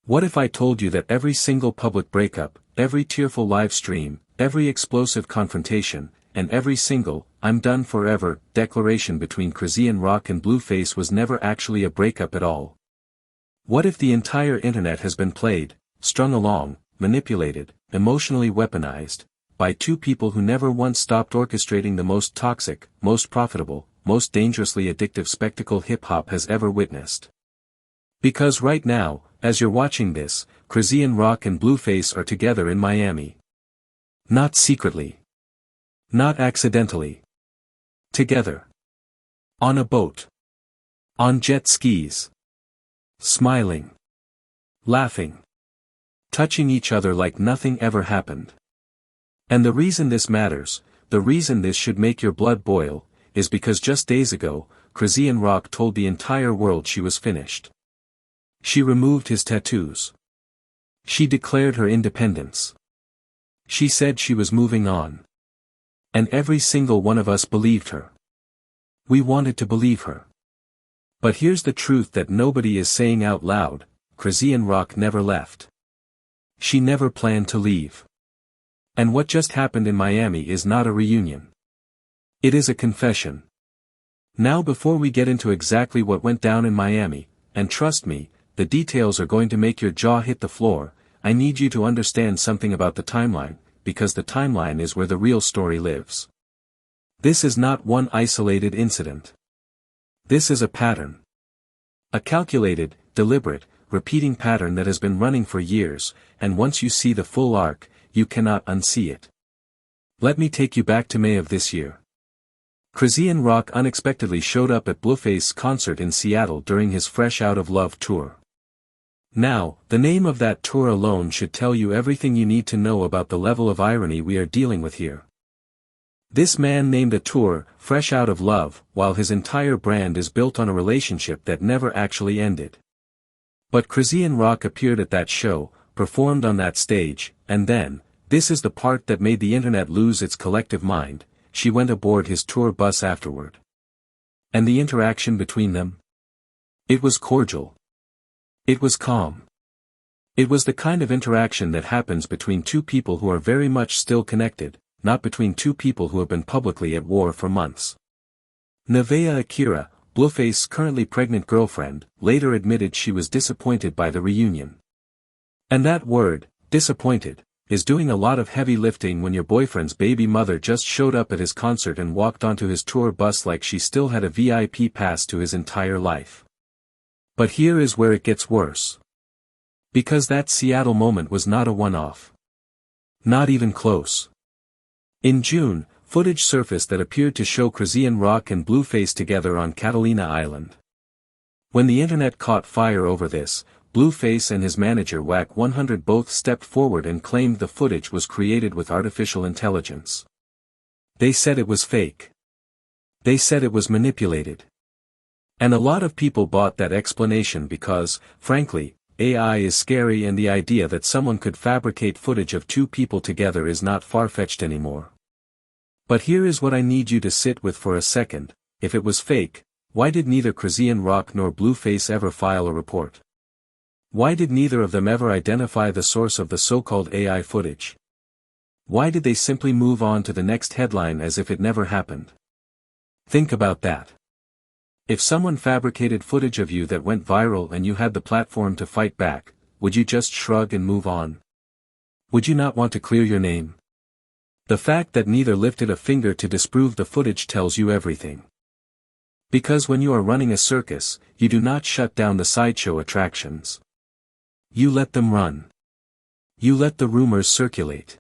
What if I told you that every single public breakup, every tearful live stream, every explosive confrontation, and every single, "I'm done forever," declaration between Chrisean Rock and Blueface was never actually a breakup at all? What if the entire internet has been played, strung along, manipulated, emotionally weaponized, by two people who never once stopped orchestrating the most toxic, most profitable, most dangerously addictive spectacle hip-hop has ever witnessed? Because right now, as you're watching this, Chrisean Rock and Blueface are together in Miami. Not secretly. Not accidentally. Together. On a boat. On jet skis. Smiling. Laughing. Touching each other like nothing ever happened. And the reason this matters, the reason this should make your blood boil, is because just days ago, Chrisean Rock told the entire world she was finished. She removed his tattoos. She declared her independence. She said she was moving on. And every single one of us believed her. We wanted to believe her. But here's the truth that nobody is saying out loud: Chrisean Rock never left. She never planned to leave. And what just happened in Miami is not a reunion. It is a confession. Now, before we get into exactly what went down in Miami, and trust me, the details are going to make your jaw hit the floor, I need you to understand something about the timeline, because the timeline is where the real story lives. This is not one isolated incident. This is a pattern. A calculated, deliberate, repeating pattern that has been running for years, and once you see the full arc, you cannot unsee it. Let me take you back to May of this year. Chrisean Rock unexpectedly showed up at Blueface's concert in Seattle during his Fresh Out of Love tour. Now, the name of that tour alone should tell you everything you need to know about the level of irony we are dealing with here. This man named a tour, Fresh Out of Love, while his entire brand is built on a relationship that never actually ended. But Chrisean Rock appeared at that show, performed on that stage, and then, this is the part that made the internet lose its collective mind, she went aboard his tour bus afterward. And the interaction between them? It was cordial. It was calm. It was the kind of interaction that happens between two people who are very much still connected, not between two people who have been publicly at war for months. Nevaeh Akira, Blueface's currently pregnant girlfriend, later admitted she was disappointed by the reunion. And that word, disappointed, is doing a lot of heavy lifting when your boyfriend's baby mother just showed up at his concert and walked onto his tour bus like she still had a VIP pass to his entire life. But here is where it gets worse. Because that Seattle moment was not a one-off. Not even close. In June, footage surfaced that appeared to show Chrisean Rock and Blueface together on Catalina Island. When the internet caught fire over this, Blueface and his manager Wack 100 both stepped forward and claimed the footage was created with artificial intelligence. They said it was fake. They said it was manipulated. And a lot of people bought that explanation because, frankly, AI is scary and the idea that someone could fabricate footage of two people together is not far-fetched anymore. But here is what I need you to sit with for a second: if it was fake, why did neither Chrisean Rock nor Blueface ever file a report? Why did neither of them ever identify the source of the so-called AI footage? Why did they simply move on to the next headline as if it never happened? Think about that. If someone fabricated footage of you that went viral and you had the platform to fight back, would you just shrug and move on? Would you not want to clear your name? The fact that neither lifted a finger to disprove the footage tells you everything. Because when you are running a circus, you do not shut down the sideshow attractions. You let them run. You let the rumors circulate.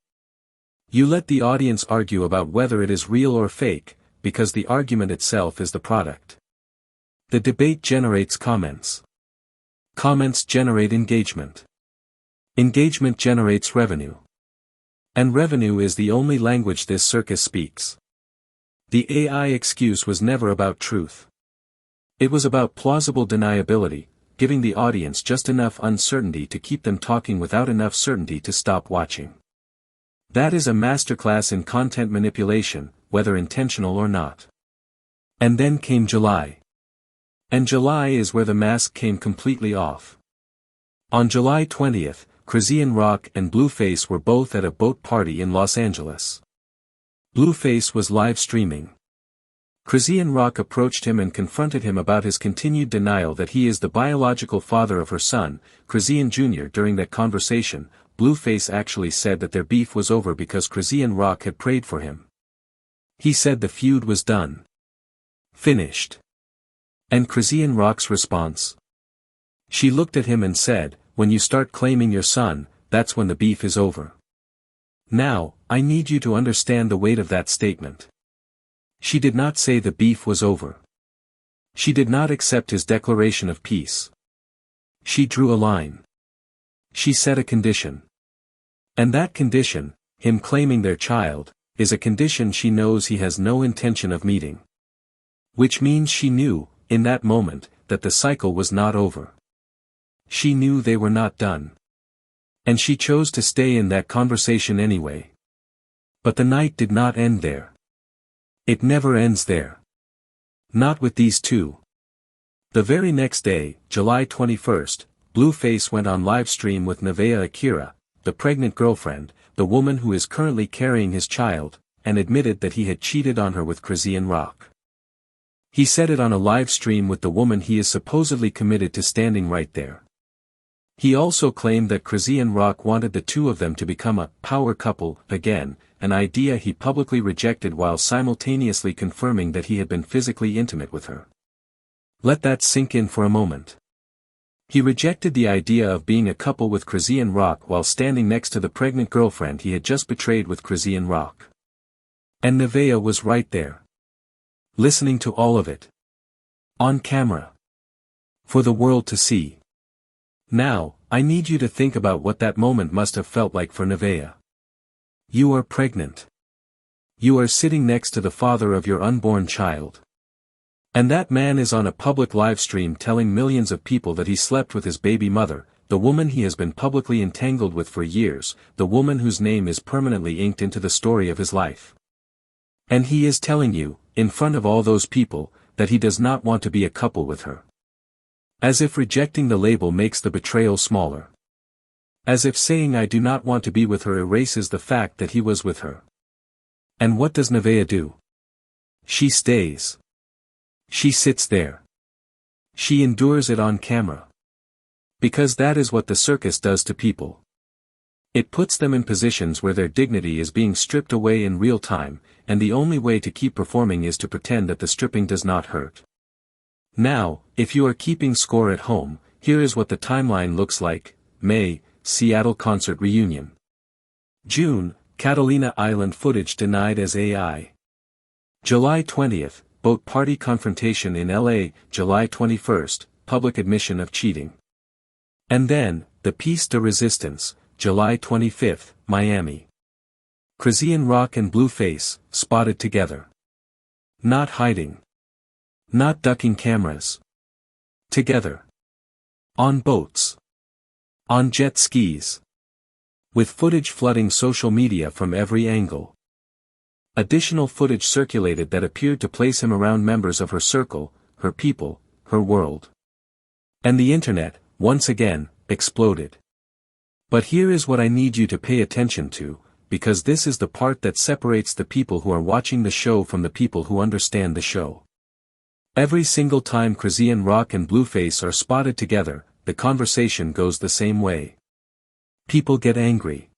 You let the audience argue about whether it is real or fake, because the argument itself is the product. The debate generates comments. Comments generate engagement. Engagement generates revenue. And revenue is the only language this circus speaks. The AI excuse was never about truth. It was about plausible deniability, giving the audience just enough uncertainty to keep them talking without enough certainty to stop watching. That is a masterclass in content manipulation, whether intentional or not. And then came July. And July is where the mask came completely off. On July 20th, Chrisean Rock and Blueface were both at a boat party in Los Angeles. Blueface was live streaming. Chrisean Rock approached him and confronted him about his continued denial that he is the biological father of her son, Chrisean Jr. During that conversation, Blueface actually said that their beef was over because Chrisean Rock had prayed for him. He said the feud was done. Finished. And Chrisean Rock's response? She looked at him and said, "When you start claiming your son, that's when the beef is over." Now, I need you to understand the weight of that statement. She did not say the beef was over. She did not accept his declaration of peace. She drew a line. She set a condition. And that condition, him claiming their child, is a condition she knows he has no intention of meeting. Which means she knew, in that moment, that the cycle was not over. She knew they were not done. And she chose to stay in that conversation anyway. But the night did not end there. It never ends there. Not with these two. The very next day, July 21st, Blueface went on live stream with Nevaeh Akira, the pregnant girlfriend, the woman who is currently carrying his child, and admitted that he had cheated on her with Chrisean Rock. He said it on a live stream with the woman he is supposedly committed to standing right there. He also claimed that Chrisean Rock wanted the two of them to become a power couple again, an idea he publicly rejected while simultaneously confirming that he had been physically intimate with her. Let that sink in for a moment. He rejected the idea of being a couple with Chrisean Rock while standing next to the pregnant girlfriend he had just betrayed with Chrisean Rock. And Nevaeh was right there. Listening to all of it. On camera. For the world to see. Now, I need you to think about what that moment must have felt like for Nevaeh. You are pregnant. You are sitting next to the father of your unborn child. And that man is on a public live stream telling millions of people that he slept with his baby mother, the woman he has been publicly entangled with for years, the woman whose name is permanently inked into the story of his life. And he is telling you, in front of all those people, that he does not want to be a couple with her. As if rejecting the label makes the betrayal smaller. As if saying I do not want to be with her erases the fact that he was with her. And what does Nevaeh do? She stays. She sits there. She endures it on camera. Because that is what the circus does to people. It puts them in positions where their dignity is being stripped away in real time, and the only way to keep performing is to pretend that the stripping does not hurt. Now, if you are keeping score at home, here is what the timeline looks like. May, Seattle concert reunion. June, Catalina Island footage denied as AI. July 20th, boat party confrontation in LA, July 21st, public admission of cheating. And then, the piece de resistance, July 25th, Miami. Chrisean Rock and Blueface, spotted together. Not hiding. Not ducking cameras. Together. On boats. On jet skis. With footage flooding social media from every angle. Additional footage circulated that appeared to place him around members of her circle, her people, her world. And the internet, once again, exploded. But here is what I need you to pay attention to, because this is the part that separates the people who are watching the show from the people who understand the show. Every single time Chrisean Rock and Blueface are spotted together, the conversation goes the same way. People get angry.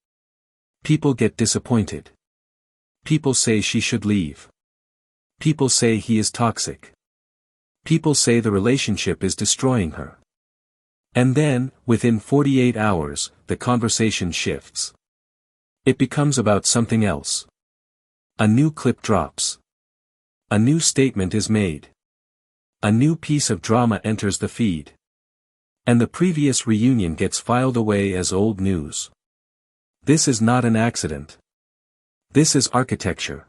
People get disappointed. People say she should leave. People say he is toxic. People say the relationship is destroying her. And then, within 48 hours, the conversation shifts. It becomes about something else. A new clip drops. A new statement is made. A new piece of drama enters the feed. And the previous reunion gets filed away as old news. This is not an accident. This is architecture.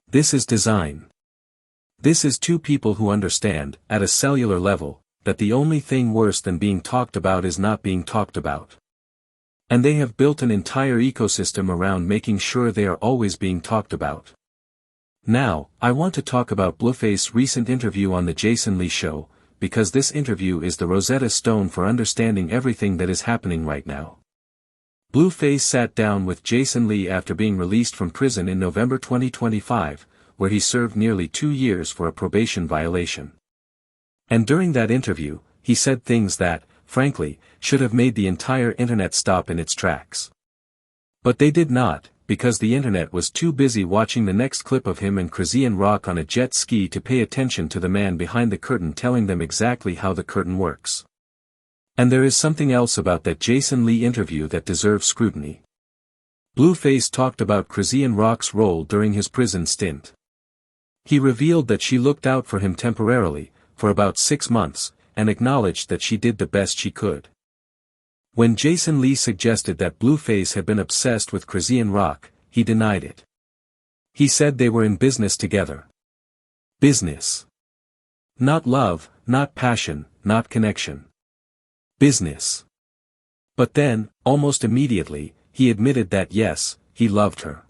This is design. This is two people who understand, at a cellular level, that the only thing worse than being talked about is not being talked about. And they have built an entire ecosystem around making sure they are always being talked about. Now, I want to talk about Blueface's recent interview on the Jason Lee Show, because this interview is the Rosetta Stone for understanding everything that is happening right now. Blueface sat down with Jason Lee after being released from prison in November 2025, where he served nearly 2 years for a probation violation. And during that interview, he said things that, frankly, should have made the entire internet stop in its tracks. But they did not, because the internet was too busy watching the next clip of him and Chrisean Rock on a jet ski to pay attention to the man behind the curtain telling them exactly how the curtain works. And there is something else about that Jason Lee interview that deserves scrutiny. Blueface talked about Chrisean Rock's role during his prison stint. He revealed that she looked out for him temporarily, for about 6 months, and acknowledged that she did the best she could. When Jason Lee suggested that Blueface had been obsessed with Chrisean Rock, he denied it. He said they were in business together. Business. Not love, not passion, not connection. Business. But then, almost immediately, he admitted that yes, he loved her.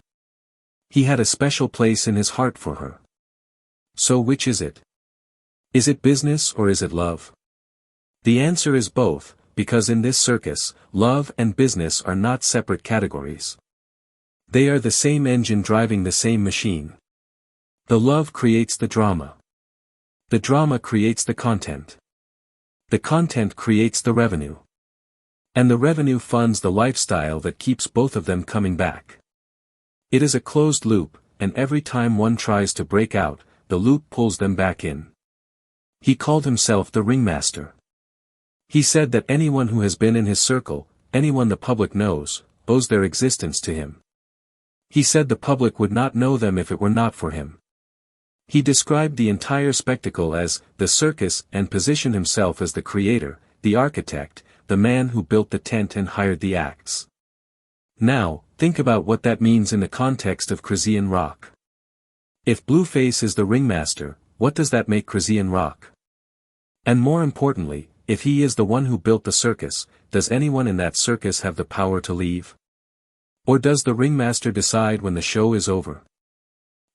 He had a special place in his heart for her. So which is it? Is it business or is it love? The answer is both, because in this circus, love and business are not separate categories. They are the same engine driving the same machine. The love creates the drama. The drama creates the content. The content creates the revenue. And the revenue funds the lifestyle that keeps both of them coming back. It is a closed loop, and every time one tries to break out, the loop pulls them back in. He called himself the ringmaster. He said that anyone who has been in his circle, anyone the public knows, owes their existence to him. He said the public would not know them if it were not for him. He described the entire spectacle as the circus and positioned himself as the creator, the architect, the man who built the tent and hired the acts. Now, think about what that means in the context of Chrisean Rock. If Blueface is the ringmaster, what does that make Chrisean Rock? And more importantly, if he is the one who built the circus, does anyone in that circus have the power to leave? Or does the ringmaster decide when the show is over?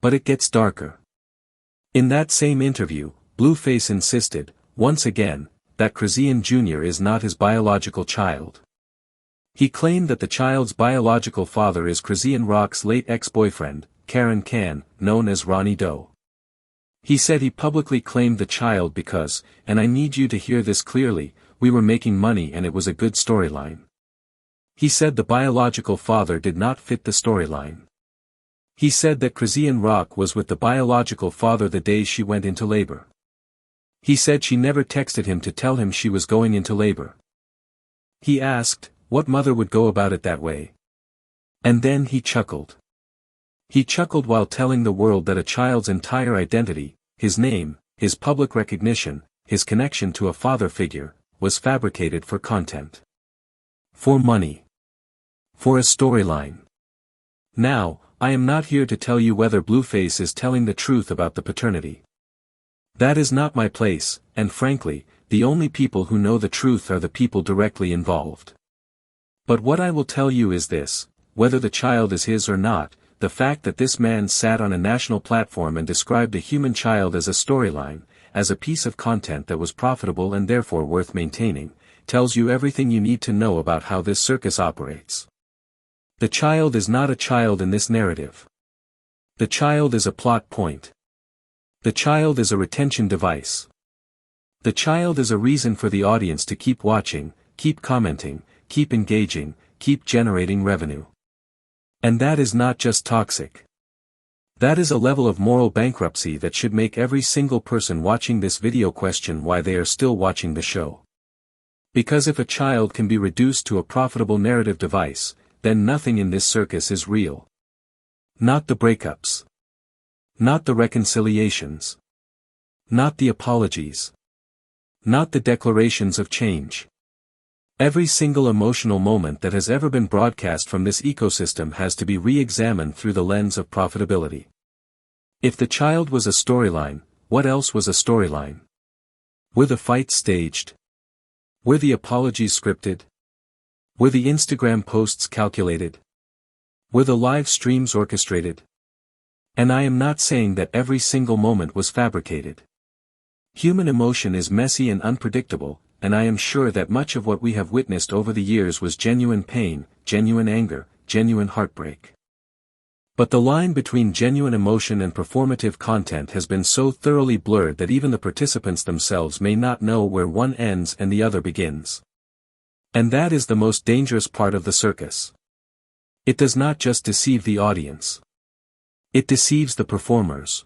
But it gets darker. In that same interview, Blueface insisted, once again, that Chrisean Jr. is not his biological child. He claimed that the child's biological father is Chrisean Rock's late ex-boyfriend, Karen Can, known as Ronnie Doe. He said he publicly claimed the child because, and I need you to hear this clearly, we were making money and it was a good storyline. He said the biological father did not fit the storyline. He said that Chrisean Rock was with the biological father the day she went into labor. He said she never texted him to tell him she was going into labor. He asked, what mother would go about it that way? And then he chuckled. He chuckled while telling the world that a child's entire identity, his name, his public recognition, his connection to a father figure, was fabricated for content. For money. For a storyline. Now, I am not here to tell you whether Blueface is telling the truth about the paternity. That is not my place, and frankly, the only people who know the truth are the people directly involved. But what I will tell you is this, whether the child is his or not, the fact that this man sat on a national platform and described a human child as a storyline, as a piece of content that was profitable and therefore worth maintaining, tells you everything you need to know about how this circus operates. The child is not a child in this narrative. The child is a plot point. The child is a retention device. The child is a reason for the audience to keep watching, keep commenting, keep engaging, keep generating revenue. And that is not just toxic. That is a level of moral bankruptcy that should make every single person watching this video question why they are still watching the show. Because if a child can be reduced to a profitable narrative device, then nothing in this circus is real. Not the breakups. Not the reconciliations. Not the apologies. Not the declarations of change. Every single emotional moment that has ever been broadcast from this ecosystem has to be re-examined through the lens of profitability. If the child was a storyline, what else was a storyline? Were the fights staged? Were the apologies scripted? Were the Instagram posts calculated? Were the live streams orchestrated? And I am not saying that every single moment was fabricated. Human emotion is messy and unpredictable, and I am sure that much of what we have witnessed over the years was genuine pain, genuine anger, genuine heartbreak. But the line between genuine emotion and performative content has been so thoroughly blurred that even the participants themselves may not know where one ends and the other begins. And that is the most dangerous part of the circus. It does not just deceive the audience. It deceives the performers.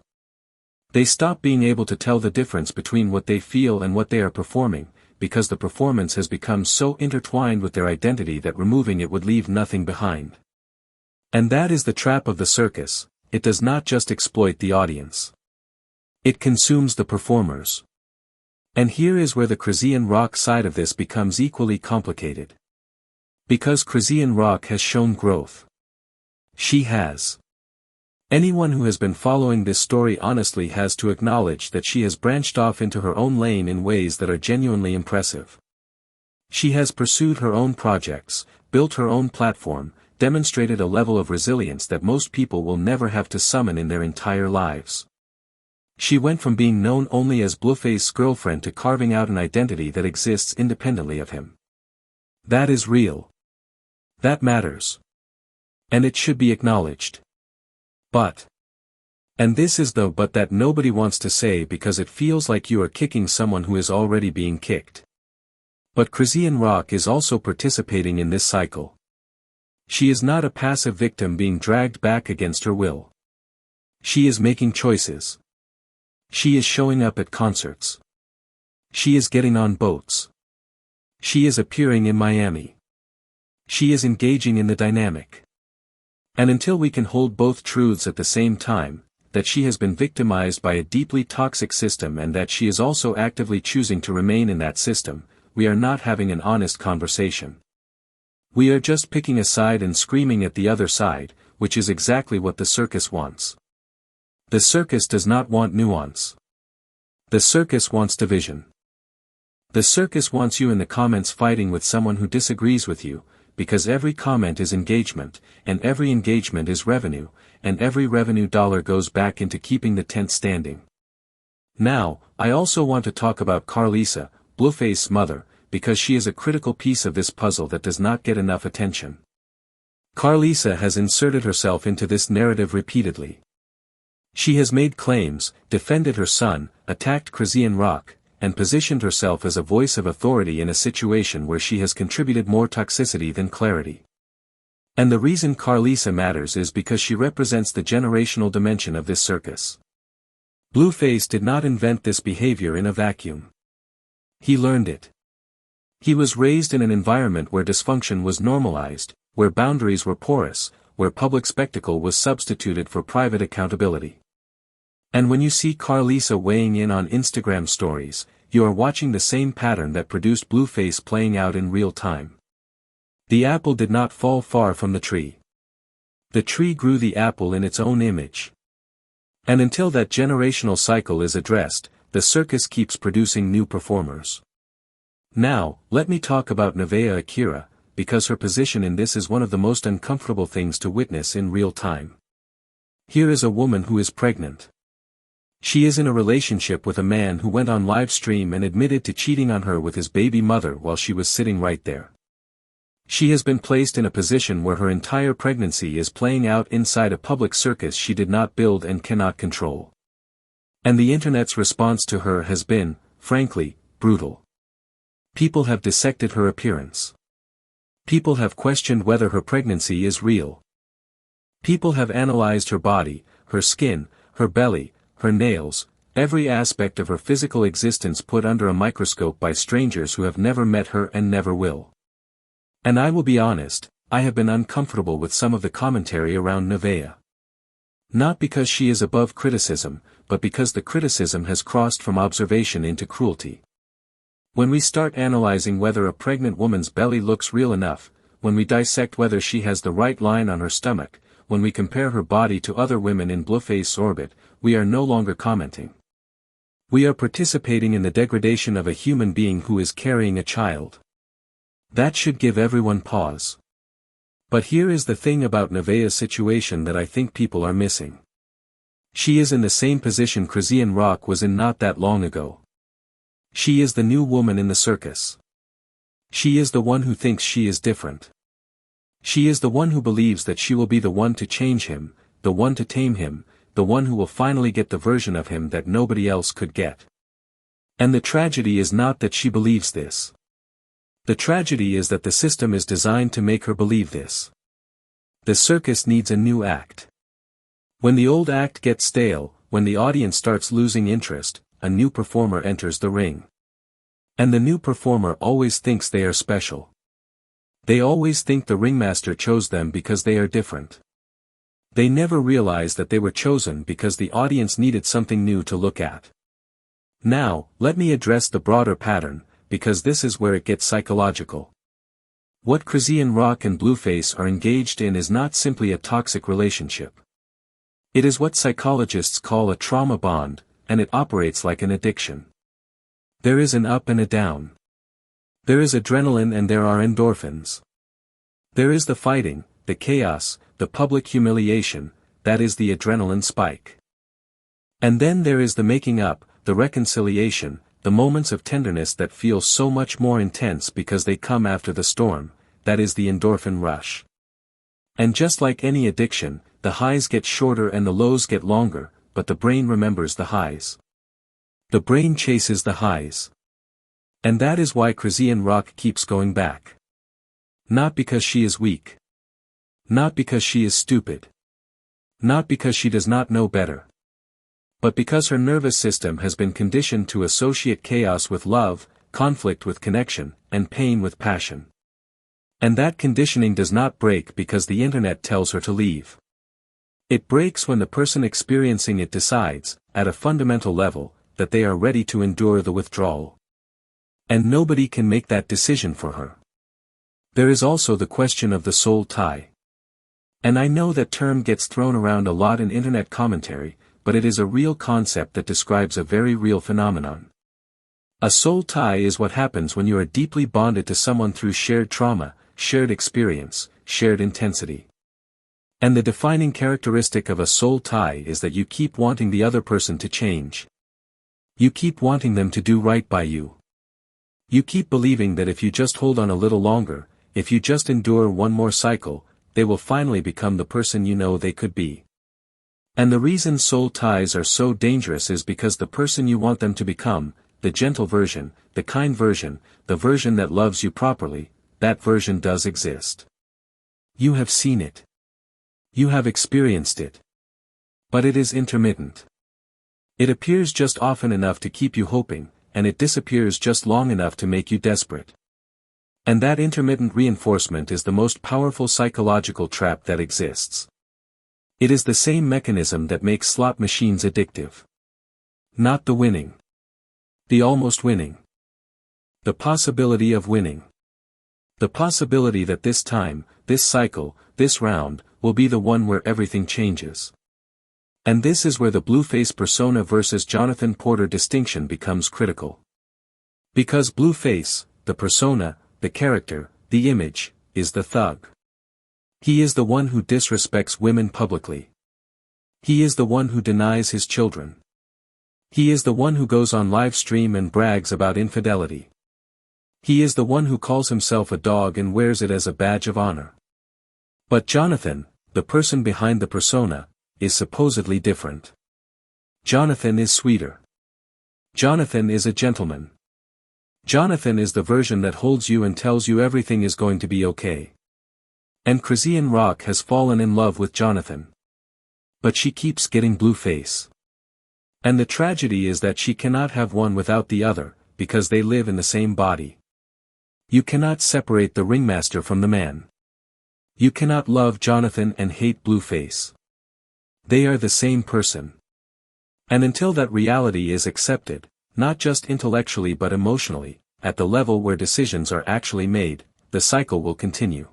They stop being able to tell the difference between what they feel and what they are performing, because the performance has become so intertwined with their identity that removing it would leave nothing behind. And that is the trap of the circus. It does not just exploit the audience. It consumes the performers. And here is where the Chrisean Rock side of this becomes equally complicated. Because Chrisean Rock has shown growth. She has. Anyone who has been following this story honestly has to acknowledge that she has branched off into her own lane in ways that are genuinely impressive. She has pursued her own projects, built her own platform, demonstrated a level of resilience that most people will never have to summon in their entire lives. She went from being known only as Blueface's girlfriend to carving out an identity that exists independently of him. That is real. That matters. And it should be acknowledged. But. And this is the but that nobody wants to say because it feels like you are kicking someone who is already being kicked. But Chrisean Rock is also participating in this cycle. She is not a passive victim being dragged back against her will. She is making choices. She is showing up at concerts. She is getting on boats. She is appearing in Miami. She is engaging in the dynamic. And until we can hold both truths at the same time, that she has been victimized by a deeply toxic system and that she is also actively choosing to remain in that system, we are not having an honest conversation. We are just picking a side and screaming at the other side, which is exactly what the circus wants. The circus does not want nuance. The circus wants division. The circus wants you in the comments fighting with someone who disagrees with you, because every comment is engagement, and every engagement is revenue, and every revenue dollar goes back into keeping the tent standing. Now, I also want to talk about Carlisa, Blueface's mother, because she is a critical piece of this puzzle that does not get enough attention. Carlisa has inserted herself into this narrative repeatedly. She has made claims, defended her son, attacked Chrisean Rock, and positioned herself as a voice of authority in a situation where she has contributed more toxicity than clarity. And the reason Carlisa matters is because she represents the generational dimension of this circus. Blueface did not invent this behavior in a vacuum. He learned it. He was raised in an environment where dysfunction was normalized, where boundaries were porous, where public spectacle was substituted for private accountability. And when you see Carlisa weighing in on Instagram stories, you are watching the same pattern that produced Blueface playing out in real time. The apple did not fall far from the tree. The tree grew the apple in its own image. And until that generational cycle is addressed, the circus keeps producing new performers. Now, let me talk about Nevaeh Akira, because her position in this is one of the most uncomfortable things to witness in real time. Here is a woman who is pregnant. She is in a relationship with a man who went on live stream and admitted to cheating on her with his baby mother while she was sitting right there. She has been placed in a position where her entire pregnancy is playing out inside a public circus she did not build and cannot control. And the internet's response to her has been, frankly, brutal. People have dissected her appearance. People have questioned whether her pregnancy is real. People have analyzed her body, her skin, her belly, her nails, every aspect of her physical existence put under a microscope by strangers who have never met her and never will. And I will be honest, I have been uncomfortable with some of the commentary around Nevaeh. Not because she is above criticism, but because the criticism has crossed from observation into cruelty. When we start analyzing whether a pregnant woman's belly looks real enough, when we dissect whether she has the right line on her stomach, when we compare her body to other women in Blueface's orbit, we are no longer commenting. We are participating in the degradation of a human being who is carrying a child. That should give everyone pause. But here is the thing about Nevaeh's situation that I think people are missing. She is in the same position Chrisean Rock was in not that long ago. She is the new woman in the circus. She is the one who thinks she is different. She is the one who believes that she will be the one to change him, the one to tame him, the one who will finally get the version of him that nobody else could get. And the tragedy is not that she believes this. The tragedy is that the system is designed to make her believe this. The circus needs a new act. When the old act gets stale, when the audience starts losing interest, a new performer enters the ring. And the new performer always thinks they are special. They always think the ringmaster chose them because they are different. They never realize that they were chosen because the audience needed something new to look at. Now, let me address the broader pattern, because this is where it gets psychological. What Chrisean Rock and Blueface are engaged in is not simply a toxic relationship. It is what psychologists call a trauma bond, and it operates like an addiction. There is an up and a down. There is adrenaline and there are endorphins. There is the fighting, the chaos, the public humiliation, that is the adrenaline spike. And then there is the making up, the reconciliation, the moments of tenderness that feel so much more intense because they come after the storm, that is the endorphin rush. And just like any addiction, the highs get shorter and the lows get longer, but the brain remembers the highs. The brain chases the highs. And that is why Chrisean Rock keeps going back. Not because she is weak. Not because she is stupid. Not because she does not know better. But because her nervous system has been conditioned to associate chaos with love, conflict with connection, and pain with passion. And that conditioning does not break because the internet tells her to leave. It breaks when the person experiencing it decides, at a fundamental level, that they are ready to endure the withdrawal. And nobody can make that decision for her. There is also the question of the soul tie. And I know that term gets thrown around a lot in internet commentary, but it is a real concept that describes a very real phenomenon. A soul tie is what happens when you are deeply bonded to someone through shared trauma, shared experience, shared intensity. And the defining characteristic of a soul tie is that you keep wanting the other person to change. You keep wanting them to do right by you. You keep believing that if you just hold on a little longer, if you just endure one more cycle, they will finally become the person you know they could be. And the reason soul ties are so dangerous is because the person you want them to become, the gentle version, the kind version, the version that loves you properly, that version does exist. You have seen it. You have experienced it. But it is intermittent. It appears just often enough to keep you hoping, and it disappears just long enough to make you desperate. And that intermittent reinforcement is the most powerful psychological trap that exists. It is the same mechanism that makes slot machines addictive. Not the winning. The almost winning. The possibility of winning. The possibility that this time, this cycle, this round, will be the one where everything changes. And this is where the Blueface persona versus Jonathan Porter distinction becomes critical. Because Blueface, the persona, the character, the image, is the thug. He is the one who disrespects women publicly. He is the one who denies his children. He is the one who goes on live stream and brags about infidelity. He is the one who calls himself a dog and wears it as a badge of honor. But Jonathan, the person behind the persona, is supposedly different. Jonathan is sweeter. Jonathan is a gentleman. Jonathan is the version that holds you and tells you everything is going to be okay. And Chrisean Rock has fallen in love with Jonathan. But she keeps getting Blueface. And the tragedy is that she cannot have one without the other, because they live in the same body. You cannot separate the ringmaster from the man. You cannot love Jonathan and hate Blueface. They are the same person. And until that reality is accepted, not just intellectually but emotionally, at the level where decisions are actually made, the cycle will continue.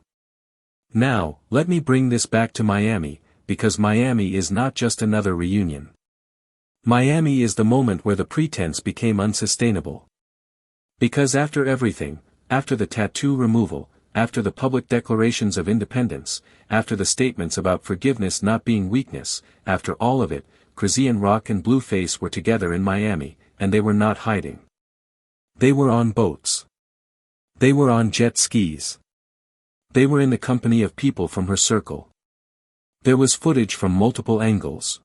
Now, let me bring this back to Miami, because Miami is not just another reunion. Miami is the moment where the pretense became unsustainable. Because after everything, after the tattoo removal, after the public declarations of independence, after the statements about forgiveness not being weakness, after all of it, Chrisean Rock and Blueface were together in Miami, and they were not hiding. They were on boats. They were on jet skis. They were in the company of people from her circle. There was footage from multiple angles.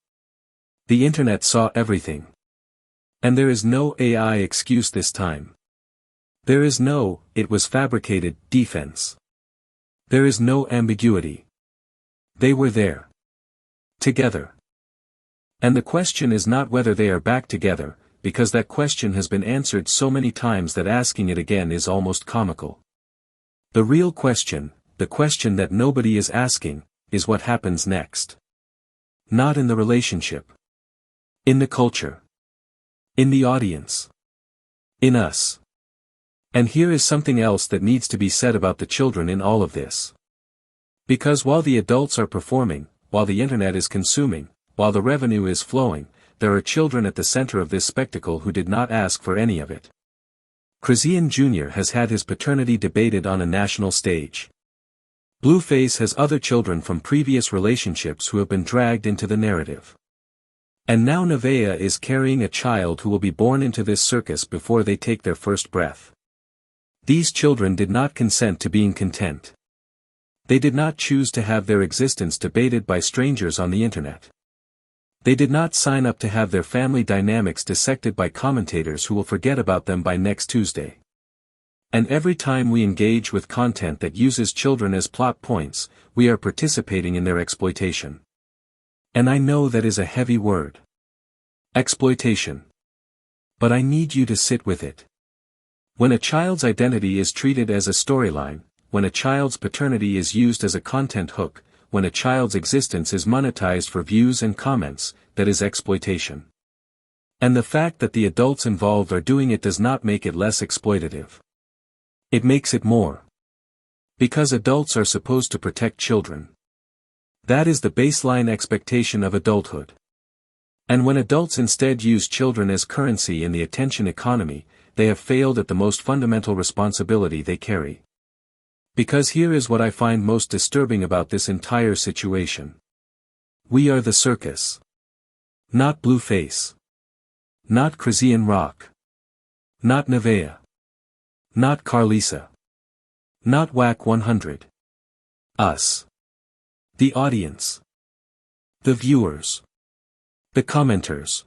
The internet saw everything. And there is no AI excuse this time. There is no, it was fabricated, defense. There is no ambiguity. They were there. Together. And the question is not whether they are back together, because that question has been answered so many times that asking it again is almost comical. The real question, the question that nobody is asking, is what happens next. Not in the relationship. In the culture. In the audience. In us. And here is something else that needs to be said about the children in all of this. Because while the adults are performing, while the internet is consuming, while the revenue is flowing, there are children at the center of this spectacle who did not ask for any of it. Chrisean Jr. has had his paternity debated on a national stage. Blueface has other children from previous relationships who have been dragged into the narrative. And now Nevaeh is carrying a child who will be born into this circus before they take their first breath. These children did not consent to being content. They did not choose to have their existence debated by strangers on the internet. They did not sign up to have their family dynamics dissected by commentators who will forget about them by next Tuesday. And every time we engage with content that uses children as plot points, we are participating in their exploitation. And I know that is a heavy word. Exploitation. But I need you to sit with it. When a child's identity is treated as a storyline, when a child's paternity is used as a content hook, when a child's existence is monetized for views and comments, that is exploitation. And the fact that the adults involved are doing it does not make it less exploitative. It makes it more. Because adults are supposed to protect children. That is the baseline expectation of adulthood. And when adults instead use children as currency in the attention economy, they have failed at the most fundamental responsibility they carry. Because here is what I find most disturbing about this entire situation. We are the circus. Not Blueface. Not Chrisean Rock. Not Nevaeh. Not Carlisa. Not Whack 100. Us. The audience. The viewers. The commenters.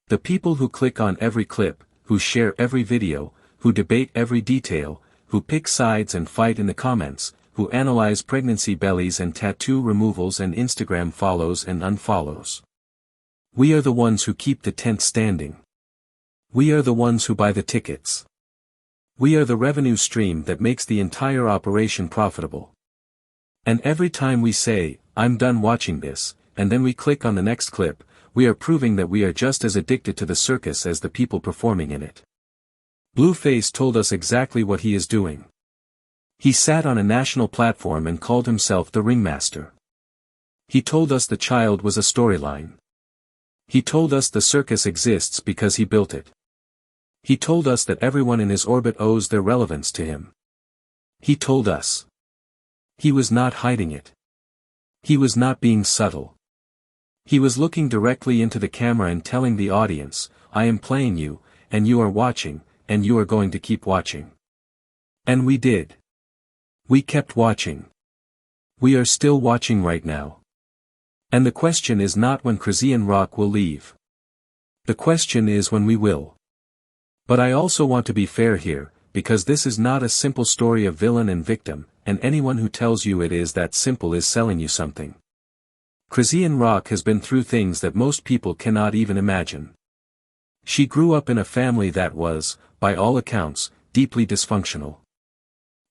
The people who click on every clip, who share every video, who debate every detail, who pick sides and fight in the comments, who analyze pregnancy bellies and tattoo removals and Instagram follows and unfollows. We are the ones who keep the tent standing. We are the ones who buy the tickets. We are the revenue stream that makes the entire operation profitable. And every time we say, "I'm done watching this," and then we click on the next clip, we are proving that we are just as addicted to the circus as the people performing in it. Blueface told us exactly what he is doing. He sat on a national platform and called himself the ringmaster. He told us the child was a storyline. He told us the circus exists because he built it. He told us that everyone in his orbit owes their relevance to him. He told us. He was not hiding it. He was not being subtle. He was looking directly into the camera and telling the audience, "I am playing you, and you are watching, and you are going to keep watching." And we did. We kept watching. We are still watching right now. And the question is not when Chrisean Rock will leave. The question is when we will. But I also want to be fair here, because this is not a simple story of villain and victim, and anyone who tells you it is that simple is selling you something. Chrisean Rock has been through things that most people cannot even imagine. She grew up in a family that was, by all accounts, deeply dysfunctional.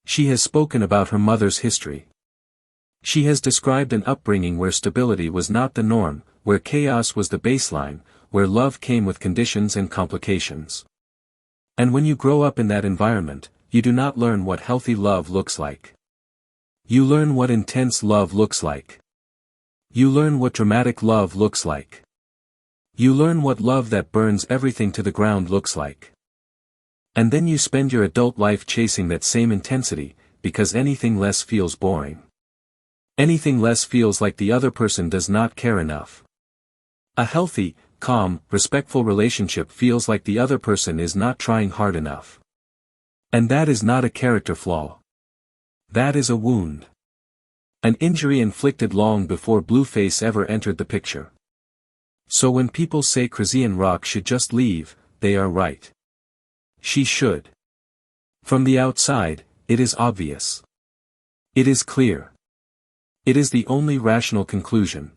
She has spoken about her mother's history. She has described an upbringing where stability was not the norm, where chaos was the baseline, where love came with conditions and complications. And when you grow up in that environment, you do not learn what healthy love looks like. You learn what intense love looks like. You learn what dramatic love looks like. You learn what love that burns everything to the ground looks like. And then you spend your adult life chasing that same intensity, because anything less feels boring. Anything less feels like the other person does not care enough. A healthy, calm, respectful relationship feels like the other person is not trying hard enough. And that is not a character flaw. That is a wound. An injury inflicted long before Blueface ever entered the picture. So when people say Chrisean Rock should just leave, they are right. She should. From the outside, it is obvious. It is clear. It is the only rational conclusion.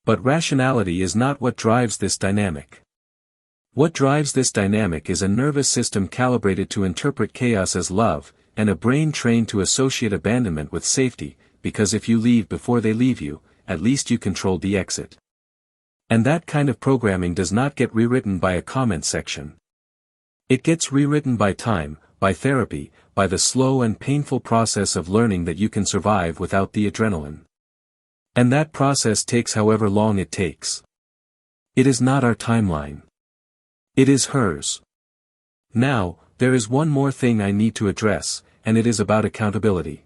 But rationality is not what drives this dynamic. What drives this dynamic is a nervous system calibrated to interpret chaos as love, and a brain trained to associate abandonment with safety, because if you leave before they leave you, at least you controlled the exit. And that kind of programming does not get rewritten by a comment section. It gets rewritten by time, by therapy, by the slow and painful process of learning that you can survive without the adrenaline. And that process takes however long it takes. It is not our timeline. It is hers. Now, there is one more thing I need to address, and it is about accountability.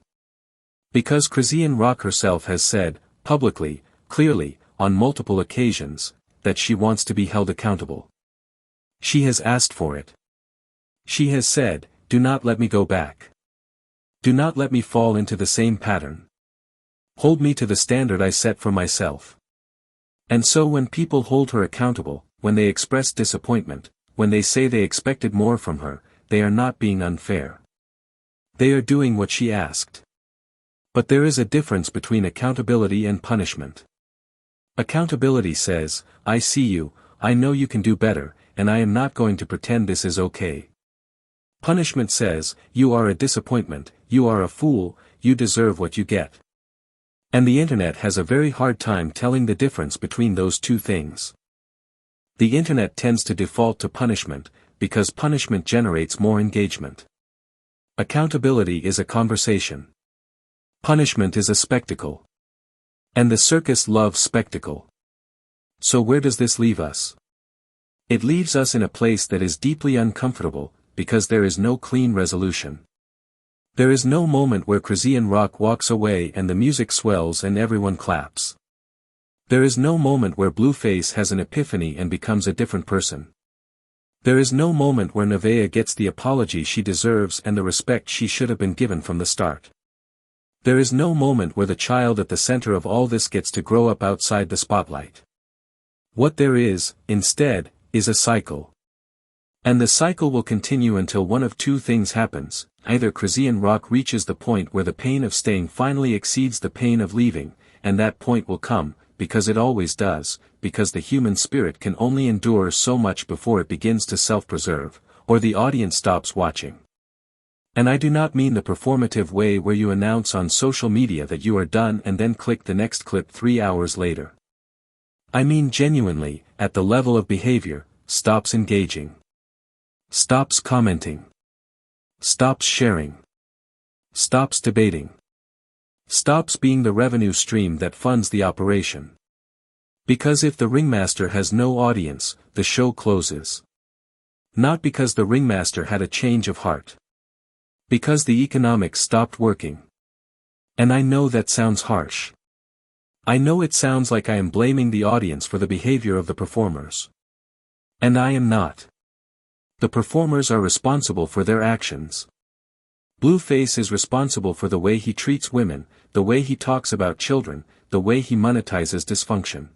Because Chrisean Rock herself has said, publicly, clearly, on multiple occasions, that she wants to be held accountable. She has asked for it. She has said, do not let me go back. Do not let me fall into the same pattern. Hold me to the standard I set for myself. And so when people hold her accountable, when they express disappointment, when they say they expected more from her, they are not being unfair. They are doing what she asked. But there is a difference between accountability and punishment. Accountability says, I see you, I know you can do better, and I am not going to pretend this is okay. Punishment says, you are a disappointment, you are a fool, you deserve what you get. And the internet has a very hard time telling the difference between those two things. The internet tends to default to punishment, because punishment generates more engagement. Accountability is a conversation. Punishment is a spectacle. And the circus loves spectacle. So where does this leave us? It leaves us in a place that is deeply uncomfortable, because there is no clean resolution. There is no moment where Chrisean Rock walks away and the music swells and everyone claps. There is no moment where Blueface has an epiphany and becomes a different person. There is no moment where Nevaeh gets the apology she deserves and the respect she should have been given from the start. There is no moment where the child at the center of all this gets to grow up outside the spotlight. What there is, instead, is a cycle. And the cycle will continue until one of two things happens: either Chrisean Rock reaches the point where the pain of staying finally exceeds the pain of leaving, and that point will come, because it always does, because the human spirit can only endure so much before it begins to self-preserve, or the audience stops watching. And I do not mean the performative way where you announce on social media that you are done and then click the next clip 3 hours later. I mean genuinely, at the level of behavior, stops engaging. Stops commenting. Stops sharing. Stops debating. Stops being the revenue stream that funds the operation. Because if the ringmaster has no audience, the show closes. Not because the ringmaster had a change of heart. Because the economics stopped working. And I know that sounds harsh. I know it sounds like I am blaming the audience for the behavior of the performers. And I am not. The performers are responsible for their actions. Blueface is responsible for the way he treats women, the way he talks about children, the way he monetizes dysfunction.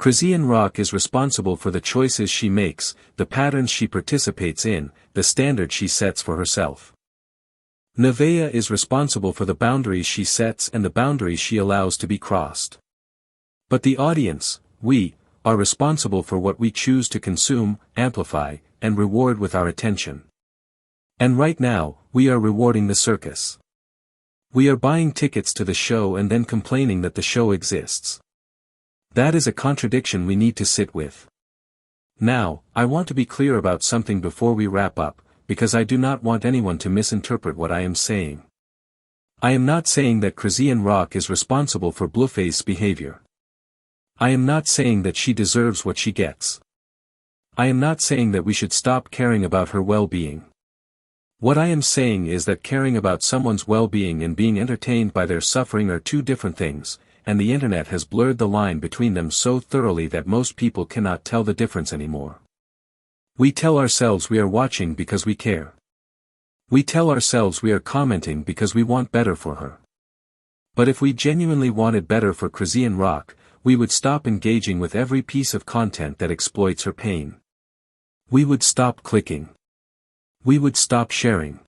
Chrisean Rock is responsible for the choices she makes, the patterns she participates in, the standards she sets for herself. Nevaeh is responsible for the boundaries she sets and the boundaries she allows to be crossed. But the audience, we, are responsible for what we choose to consume, amplify, and reward with our attention. And right now, we are rewarding the circus. We are buying tickets to the show and then complaining that the show exists. That is a contradiction we need to sit with. Now, I want to be clear about something before we wrap up, because I do not want anyone to misinterpret what I am saying. I am not saying that Chrisean Rock is responsible for Blueface's behavior. I am not saying that she deserves what she gets. I am not saying that we should stop caring about her well-being. What I am saying is that caring about someone's well-being and being entertained by their suffering are two different things, and the internet has blurred the line between them so thoroughly that most people cannot tell the difference anymore. We tell ourselves we are watching because we care. We tell ourselves we are commenting because we want better for her. But if we genuinely wanted better for Chrisean Rock, we would stop engaging with every piece of content that exploits her pain. We would stop clicking. We would stop sharing.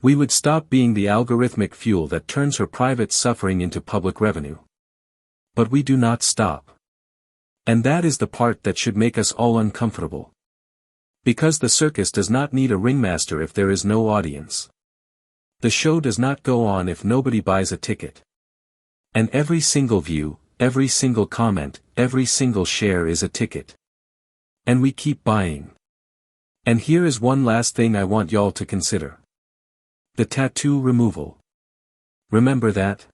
We would stop being the algorithmic fuel that turns her private suffering into public revenue. But we do not stop. And that is the part that should make us all uncomfortable. Because the circus does not need a ringmaster if there is no audience. The show does not go on if nobody buys a ticket. And every single view, every single comment, every single share is a ticket. And we keep buying. And here is one last thing I want y'all to consider. The tattoo removal. Remember that?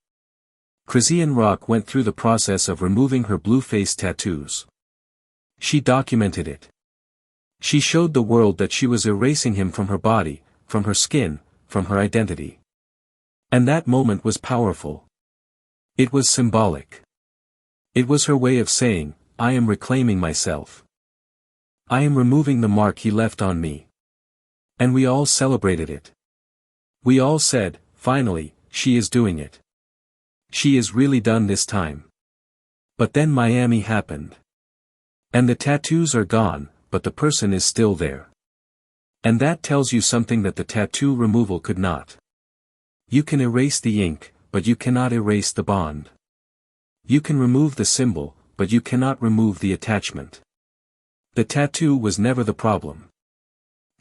Chrisean Rock went through the process of removing her Blueface tattoos. She documented it. She showed the world that she was erasing him from her body, from her skin, from her identity. And that moment was powerful. It was symbolic. It was her way of saying, I am reclaiming myself. I am removing the mark he left on me. And we all celebrated it. We all said, finally, she is doing it. She is really done this time. But then Miami happened. And the tattoos are gone, but the person is still there. And that tells you something that the tattoo removal could not. You can erase the ink, but you cannot erase the bond. You can remove the symbol, but you cannot remove the attachment. The tattoo was never the problem.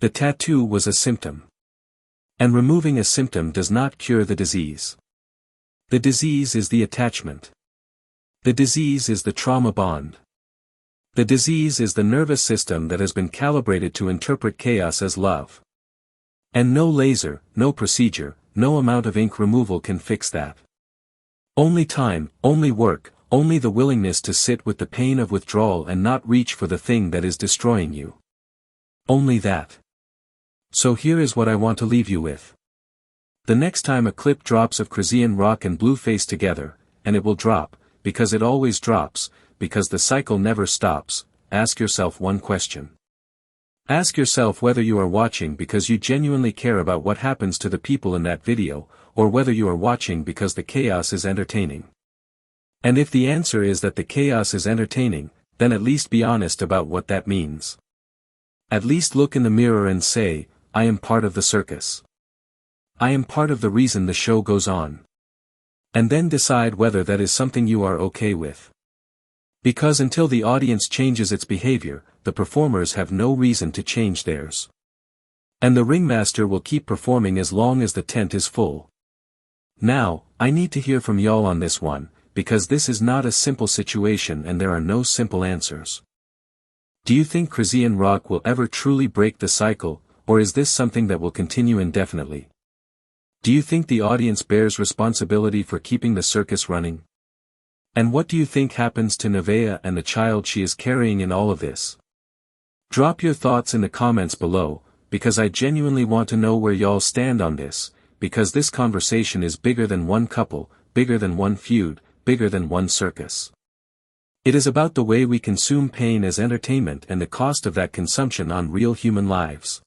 The tattoo was a symptom. And removing a symptom does not cure the disease. The disease is the attachment. The disease is the trauma bond. The disease is the nervous system that has been calibrated to interpret chaos as love. And no laser, no procedure, no amount of ink removal can fix that. Only time, only work, only the willingness to sit with the pain of withdrawal and not reach for the thing that is destroying you. Only that. So here is what I want to leave you with. The next time a clip drops of Chrisean Rock and Blueface together, and it will drop, because it always drops, because the cycle never stops, ask yourself one question. Ask yourself whether you are watching because you genuinely care about what happens to the people in that video, or whether you are watching because the chaos is entertaining. And if the answer is that the chaos is entertaining, then at least be honest about what that means. At least look in the mirror and say, I am part of the circus. I am part of the reason the show goes on. And then decide whether that is something you are okay with. Because until the audience changes its behavior, the performers have no reason to change theirs. And the ringmaster will keep performing as long as the tent is full. Now, I need to hear from y'all on this one, because this is not a simple situation and there are no simple answers. Do you think Chrisean Rock will ever truly break the cycle, or is this something that will continue indefinitely? Do you think the audience bears responsibility for keeping the circus running? And what do you think happens to Nevaeh and the child she is carrying in all of this? Drop your thoughts in the comments below, because I genuinely want to know where y'all stand on this, because this conversation is bigger than one couple, bigger than one feud, bigger than one circus. It is about the way we consume pain as entertainment and the cost of that consumption on real human lives.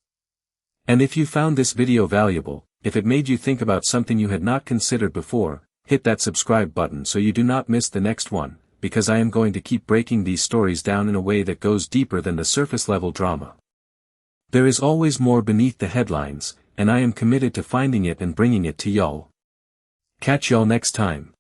And if you found this video valuable, if it made you think about something you had not considered before, hit that subscribe button so you do not miss the next one, because I am going to keep breaking these stories down in a way that goes deeper than the surface level drama. There is always more beneath the headlines, and I am committed to finding it and bringing it to y'all. Catch y'all next time.